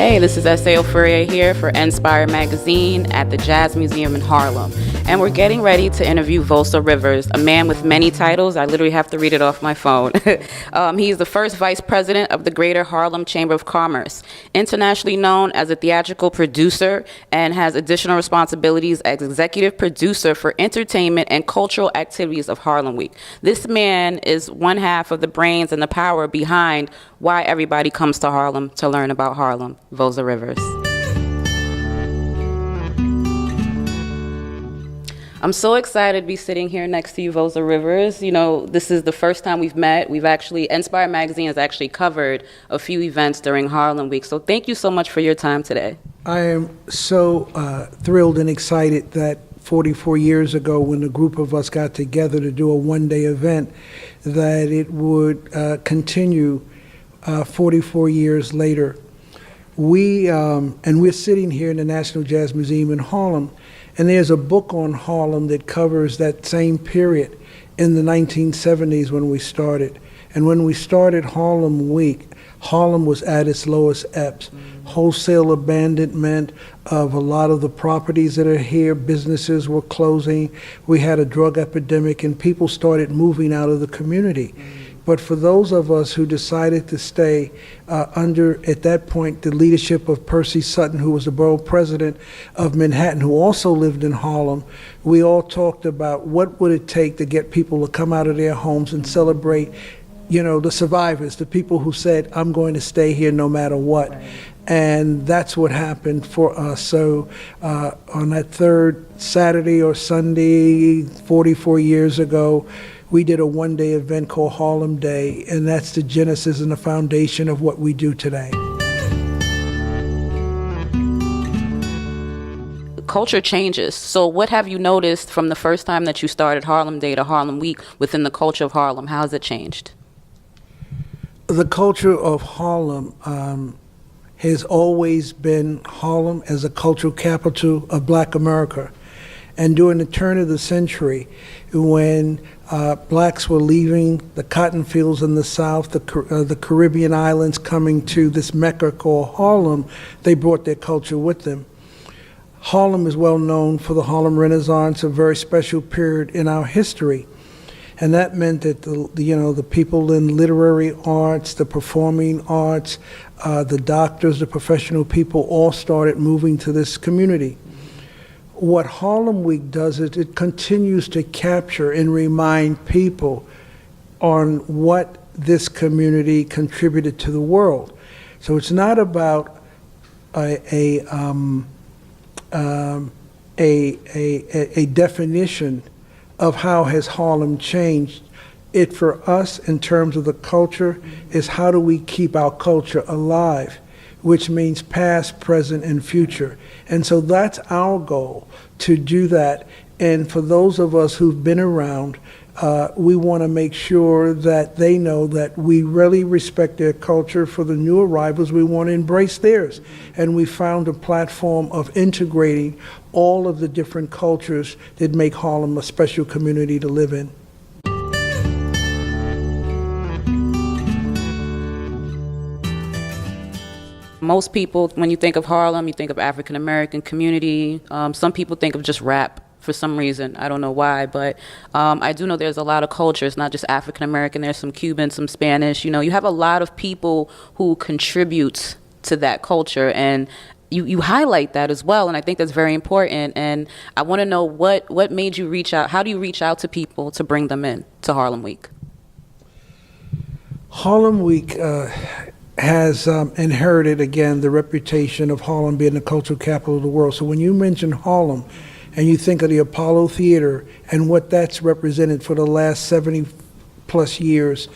Hey, this is S.A. Ofurhie here for ENSPIRE magazine at the Jazz Museum in Harlem. And we're getting ready to interview Voza Rivers, a man with many titles. I literally have to read it off my phone. He's the first vice president of the Greater Harlem Chamber of Commerce, internationally known as a theatrical producer, and has additional responsibilities as executive producer for entertainment and cultural activities of Harlem Week. This man is one half of the brains and the power behind why everybody comes to Harlem to learn about Harlem. Voza Rivers. I'm so excited to be sitting here next to you, Voza Rivers. You know, this is the first time we've met. ENSPIRE magazine has actually covered a few events during Harlem Week. So thank you so much for your time today. I am so thrilled and excited that 44 years ago, when a group of us got together to do a one-day event, that it would continue 44 years later. And we're sitting here in the National Jazz Museum in Harlem, and there's a book on Harlem that covers that same period in the 1970s when we started. And when we started Harlem Week, Harlem was at its lowest ebbs. Wholesale abandonment of a lot of the properties that are here, businesses were closing, we had a drug epidemic, and people started moving out of the community. But for those of us who decided to stay under, at that point, the leadership of Percy Sutton, who was the borough president of Manhattan, who also lived in Harlem, we all talked about what would it take to get people to come out of their homes and celebrate, you know, the survivors, the people who said, I'm going to stay here no matter what. Right. And that's what happened for us. So on that third Saturday or Sunday, 44 years ago, we did a one-day event called Harlem Day, and that's the genesis and the foundation of what we do today. Culture changes. So what have you noticed from the first time that you started Harlem Day to Harlem Week within the culture of Harlem? How has it changed? The culture of Harlem has always been Harlem as a cultural capital of Black America. And during the turn of the century, when blacks were leaving the cotton fields in the South, the Caribbean islands, coming to this Mecca called Harlem, they brought their culture with them. Harlem is well known for the Harlem Renaissance, a very special period in our history. And that meant that the people in literary arts, the performing arts, the doctors, the professional people all started moving to this community. What Harlem Week does is it continues to capture and remind people on what this community contributed to the world. So it's not about a definition of how has Harlem changed. It, for us, in terms of the culture, is how do we keep our culture alive, which means past, present, and future. And so that's our goal, to do that. And for those of us who've been around, we want to make sure that they know that we really respect their culture. For the new arrivals, we want to embrace theirs. And we found a platform of integrating all of the different cultures that make Harlem a special community to live in. Most people, when you think of Harlem, you think of African American community. Some people think of just rap for some reason. I don't know why, but I do know there's a lot of cultures, not just African American. There's some Cuban, some Spanish. You know, you have a lot of people who contribute to that culture, and you highlight that as well, and I think that's very important. And I want to know what made you reach out. How do you reach out to people to bring them in to Harlem Week? Harlem Week has inherited, again, the reputation of Harlem being the cultural capital of the world. So when you mention Harlem and you think of the Apollo Theater and what that's represented for the last 70 plus years,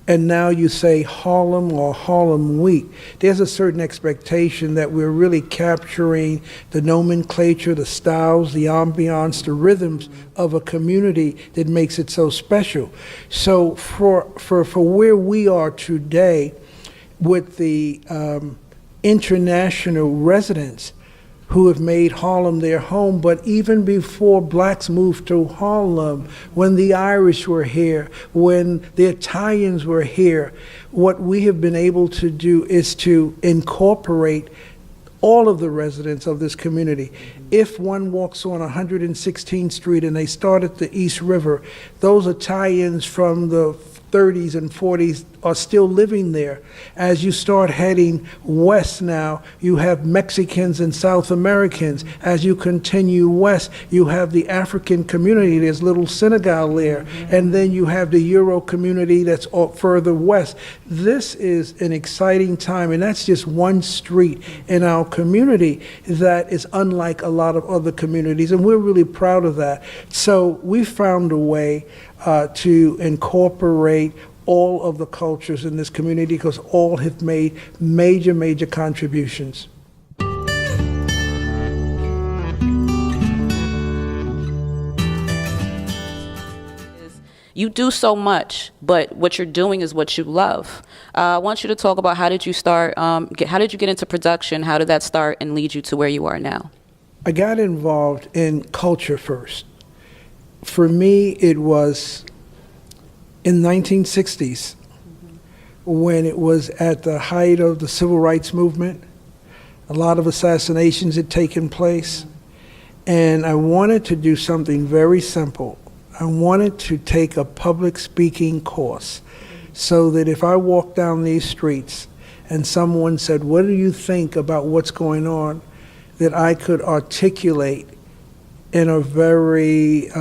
and now you say Harlem or Harlem Week, there's a certain expectation that we're really capturing the nomenclature, the styles, the ambiance, the rhythms of a community that makes it so special. So for where we are today, with the international residents who have made Harlem their home. But even before blacks moved to Harlem, when the Irish were here, when the Italians were here, what we have been able to do is to incorporate all of the residents of this community. If one walks on 116th Street and they start at the East River, those Italians from the 30s and 40s are still living there. As you start heading west now, you have Mexicans and South Americans. As you continue west, you have the African community. There's little Senegal there. And then you have the Euro community that's further west. This is an exciting time, and that's just one street in our community that is unlike a lot of other communities, and we're really proud of that. So we found a way to incorporate all of the cultures in this community because all have made major, major contributions. You do so much, but what you're doing is what you love. I want you to talk about how did you start, how did you get into production? How did that start and lead you to where you are now? I got involved in culture first. For me, it was in 1960s when it was at the height of the civil rights movement. A lot of assassinations had taken place, and I wanted to do something very simple. I wanted to take a public speaking course so that if I walked down these streets and someone said, "What do you think about what's going on?" that I could articulate in a very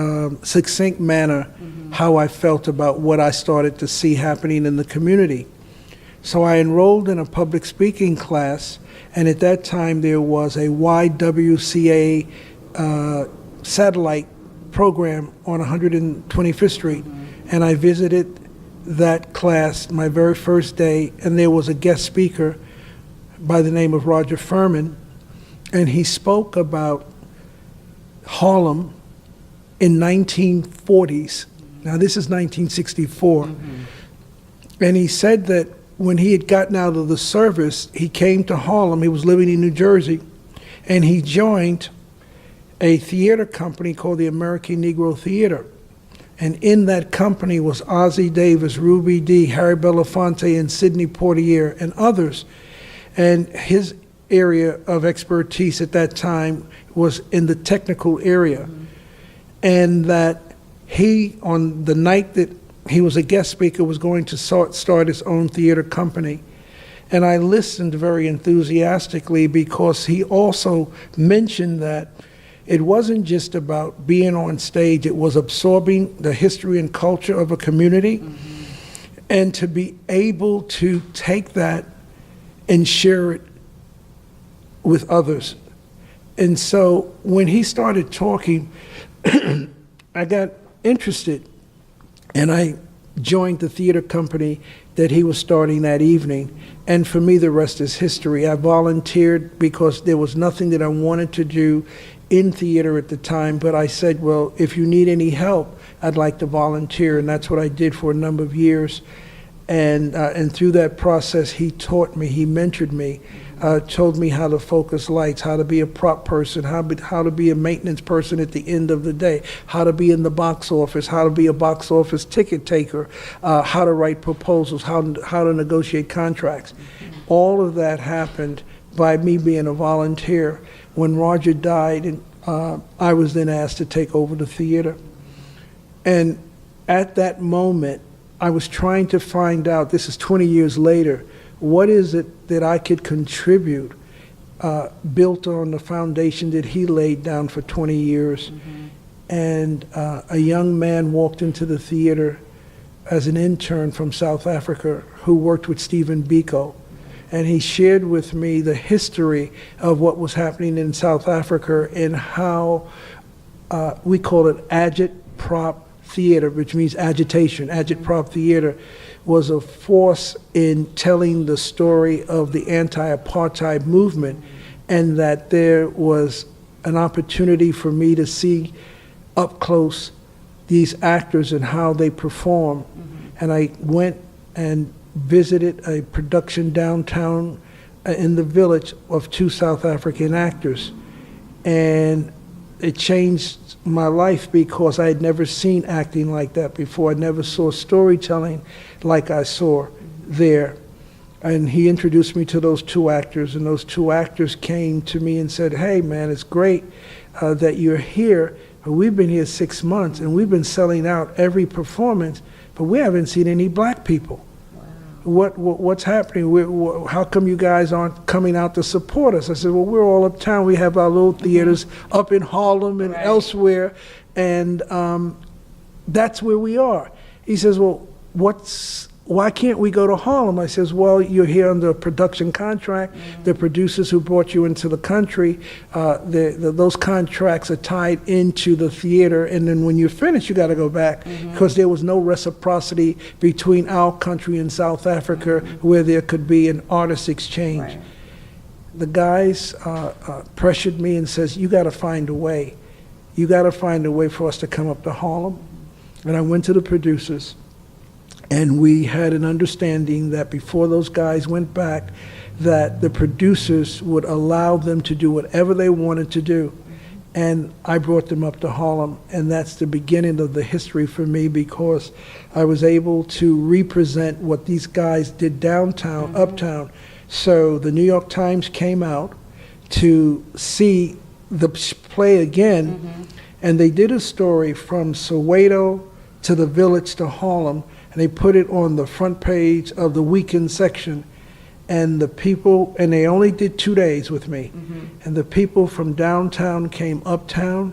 succinct manner how I felt about what I started to see happening in the community. So I enrolled in a public speaking class, and at that time there was a YWCA satellite program on 125th Street, and I visited that class my very first day, and there was a guest speaker by the name of Roger Furman, and he spoke about Harlem in 1940s. Now this is 1964. And he said that when he had gotten out of the service, he came to Harlem. He was living in New Jersey, and he joined a theater company called the American Negro Theater. And in that company was Ossie Davis, Ruby Dee, Harry Belafonte, and Sidney Poitier, and others. And his area of expertise at that time was in the technical area. And that he, on the night that he was a guest speaker, was going to start his own theater company. And I listened very enthusiastically because he also mentioned that it wasn't just about being on stage, it was absorbing the history and culture of a community, and to be able to take that and share it with others. And so when he started talking, I got interested, and I joined the theater company that he was starting that evening. And for me, the rest is history. I volunteered because there was nothing that I wanted to do in theater at the time, but I said, well, if you need any help, I'd like to volunteer, and that's what I did for a number of years. And through that process, he taught me, he mentored me, told me how to focus lights, how to be a prop person, how to be a maintenance person at the end of the day, how to be in the box office, how to be a box office ticket taker, how to write proposals, how to negotiate contracts. All of that happened by me being a volunteer. When Roger died, and I was then asked to take over the theater. And at that moment, I was trying to find out, this is 20 years later, what is it that I could contribute built on the foundation that he laid down for 20 years. And a young man walked into the theater as an intern from South Africa who worked with Stephen Biko. And he shared with me the history of what was happening in South Africa and how we call it agit-prop theater, which means agitation. Agit-prop theater was a force in telling the story of the anti-apartheid movement, and that there was an opportunity for me to see up close these actors and how they perform. And I went and visited a production downtown in the village of 2 South African actors. And it changed my life because I had never seen acting like that before. I never saw storytelling like I saw there. And he introduced me to those two actors, and those two actors came to me and said, "Hey, man, it's great that you're here, but we've been here 6 months, and we've been selling out every performance, but we haven't seen any black people. What's happening? How come you guys aren't coming out to support us?" I said, "Well, we're all uptown. We have our little theaters up in Harlem and elsewhere, and that's where we are." He says, "Well, why can't we go to Harlem?" I says, "Well, you're here under a production contract. The producers who brought you into the country, those contracts are tied into the theater, and then when you're finished, you got to go back, because there was no reciprocity between our country and South Africa where there could be an artist exchange." Right. The guys pressured me and says, "You got to find a way. You got to find a way for us to come up to Harlem." And I went to the producers, and we had an understanding that before those guys went back, that the producers would allow them to do whatever they wanted to do. And I brought them up to Harlem, and that's the beginning of the history for me, because I was able to represent what these guys did downtown, uptown. So the New York Times came out to see the play again, and they did a story from Soweto to the Village to Harlem, and they put it on the front page of the weekend section. And the people, and they only did 2 days with me, and the people from downtown came uptown,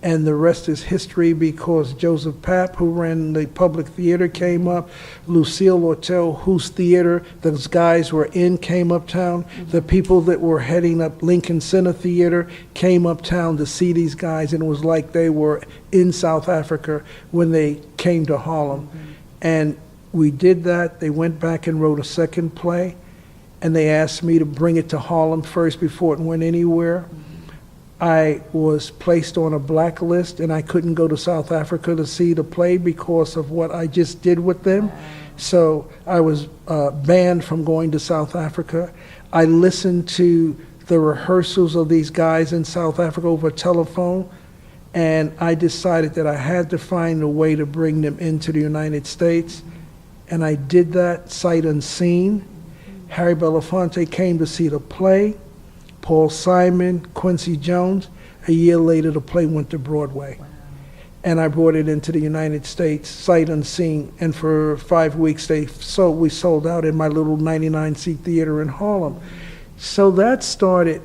and the rest is history, because Joseph Papp, who ran the public theater, came up. Lucille Lortel, whose theater those guys were in, came uptown. The people that were heading up Lincoln Center Theater came uptown to see these guys, and it was like they were in South Africa when they came to Harlem. And we did that. They went back and wrote a second play, and they asked me to bring it to Harlem first before it went anywhere. I was placed on a blacklist, and I couldn't go to South Africa to see the play because of what I just did with them. So I was banned from going to South Africa. I listened to the rehearsals of these guys in South Africa over telephone, and I decided that I had to find a way to bring them into the United States, and I did that sight unseen. Harry Belafonte came to see the play, Paul Simon, Quincy Jones. A year later, the play went to Broadway. And I brought it into the United States, sight unseen, and for 5 weeks we sold out in my little 99-seat theater in Harlem. So that started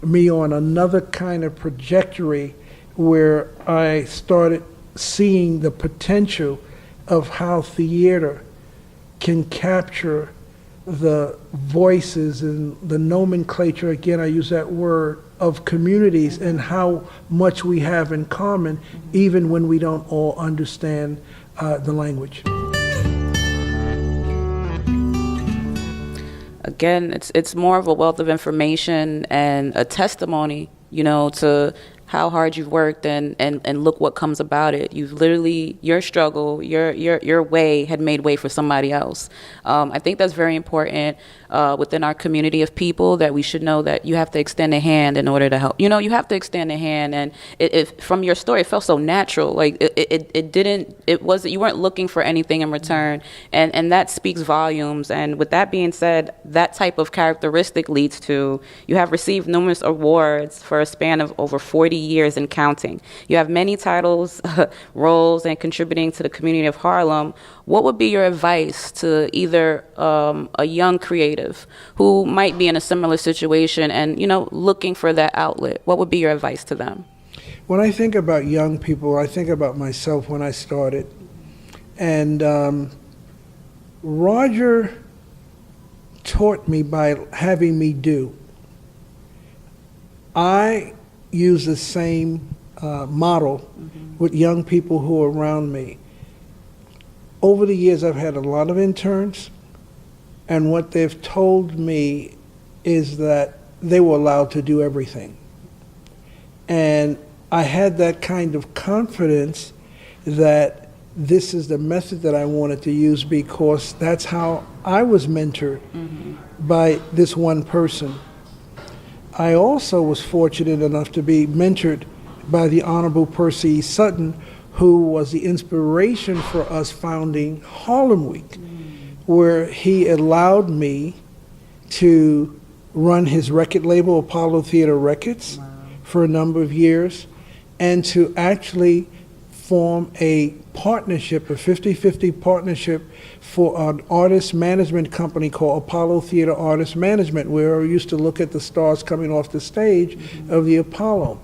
me on another kind of trajectory, where I started seeing the potential of how theater can capture the voices and the nomenclature, again, I use that word, of communities, and how much we have in common, even when we don't all understand the language. Again, it's more of a wealth of information and a testimony, to how hard you've worked and look what comes about it. You've literally, your struggle, your way had made way for somebody else. I think that's very important within our community of people, that we should know that you have to extend a hand in order to help. You have to extend a hand, and it from your story, it felt so natural. Like you weren't looking for anything in return, and that speaks volumes. And with that being said, that type of characteristic leads to, you have received numerous awards for a span of over 40 years and counting. You have many titles, roles, and contributing to the community of Harlem. What would be your advice to either a young creative who might be in a similar situation and, looking for that outlet? What would be your advice to them? When I think about young people, I think about myself when I started. And Roger taught me by having me do. I use the same model with young people who are around me. Over the years, I've had a lot of interns, and what they've told me is that they were allowed to do everything. And I had that kind of confidence that this is the method that I wanted to use, because that's how I was mentored by this one person. I also was fortunate enough to be mentored by the Honorable Percy Sutton, who was the inspiration for us founding Harlem Week, where he allowed me to run his record label, Apollo Theater Records, for a number of years, and to actually form a partnership, a 50-50 partnership for an artist management company called Apollo Theater Artist Management, where I used to look at the stars coming off the stage of the Apollo.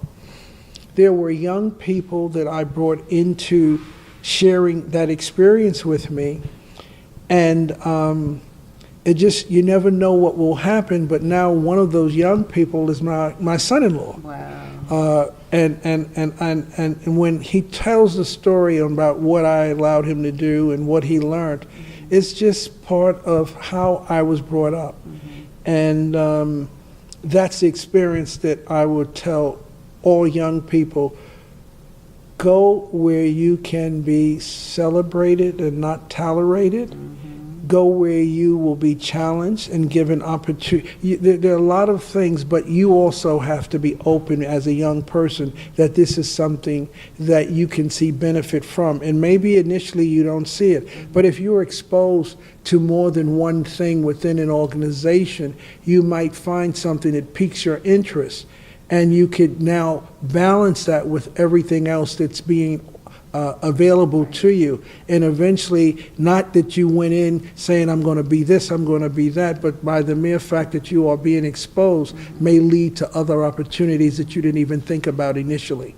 There were young people that I brought into sharing that experience with me, and it just, you never know what will happen, but now one of those young people is my son-in-law. Wow. And when he tells the story about what I allowed him to do and what he learned, it's just part of how I was brought up. And that's the experience that I would tell all young people. Go where you can be celebrated and not tolerated. Go where you will be challenged and given opportunity. There are a lot of things, but you also have to be open as a young person that this is something that you can see benefit from. And maybe initially you don't see it, but if you're exposed to more than one thing within an organization, you might find something that piques your interest, and you could now balance that with everything else that's being available to you. And eventually, not that you went in saying, I'm going to be this, I'm going to be that, but by the mere fact that you are being exposed may lead to other opportunities that you didn't even think about initially.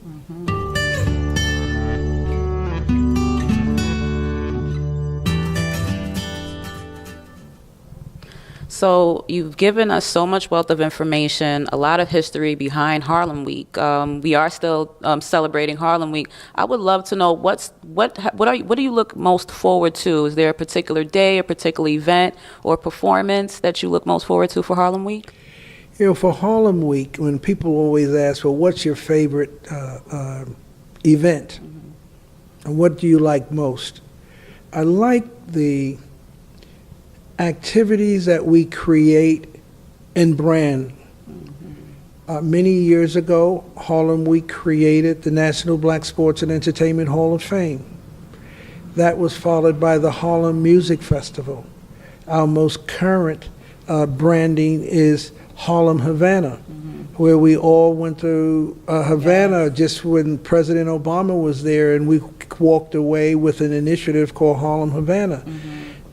So you've given us so much wealth of information, a lot of history behind Harlem Week. We are still celebrating Harlem Week. I would love to know what do you look most forward to? Is there a particular day, a particular event, or performance that you look most forward to for Harlem Week? You know, for Harlem Week, when people always ask, well, what's your favorite event? And what do you like most? I like the activities that we create and brand. Many years ago, Harlem Week created the National Black Sports and Entertainment Hall of Fame. That was followed by the Harlem Music Festival. Our most current branding is Harlem Havana, where we all went to Havana just when President Obama was there, and we walked away with an initiative called Harlem Havana.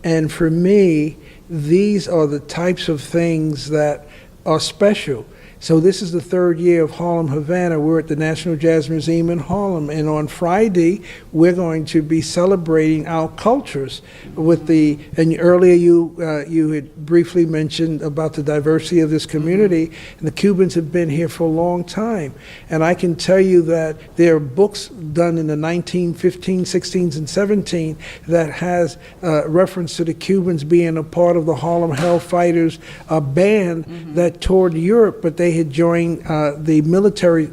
And for me, these are the types of things that are special. So this is the third year of Harlem Havana. We're at the National Jazz Museum in Harlem, and on Friday, we're going to be celebrating our cultures with the, and earlier you had briefly mentioned about the diversity of this community, and the Cubans have been here for a long time. And I can tell you that there are books done in the 1915, 16s, and 17 that has reference to the Cubans being a part of the Harlem Hellfighters, a band that toured Europe, but they had joined the military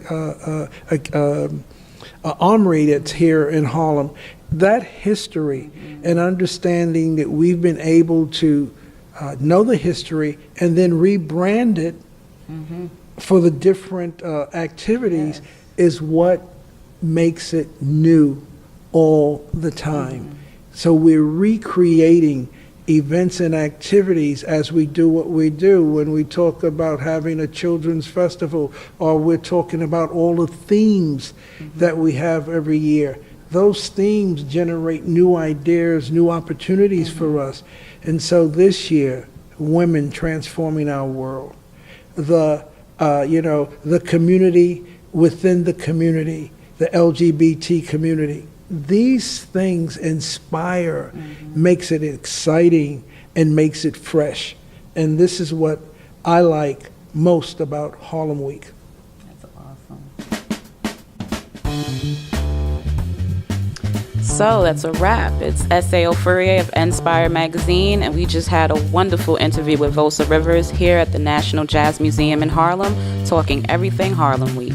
armory that's here in Harlem. That history and understanding that we've been able to know the history and then rebrand it for the different activities is what makes it new all the time. So we're recreating events and activities as we do what we do. When we talk about having a children's festival, or we're talking about all the themes that we have every year, those themes generate new ideas, new opportunities for us. And so this year, women transforming our world, the community within the community, the LGBT community, these things inspire, makes it exciting, and makes it fresh. And this is what I like most about Harlem Week. That's awesome. So that's a wrap. It's S.A. Ofurhie of ENSPIRE magazine, and we just had a wonderful interview with Voza Rivers here at the National Jazz Museum in Harlem, talking everything Harlem Week.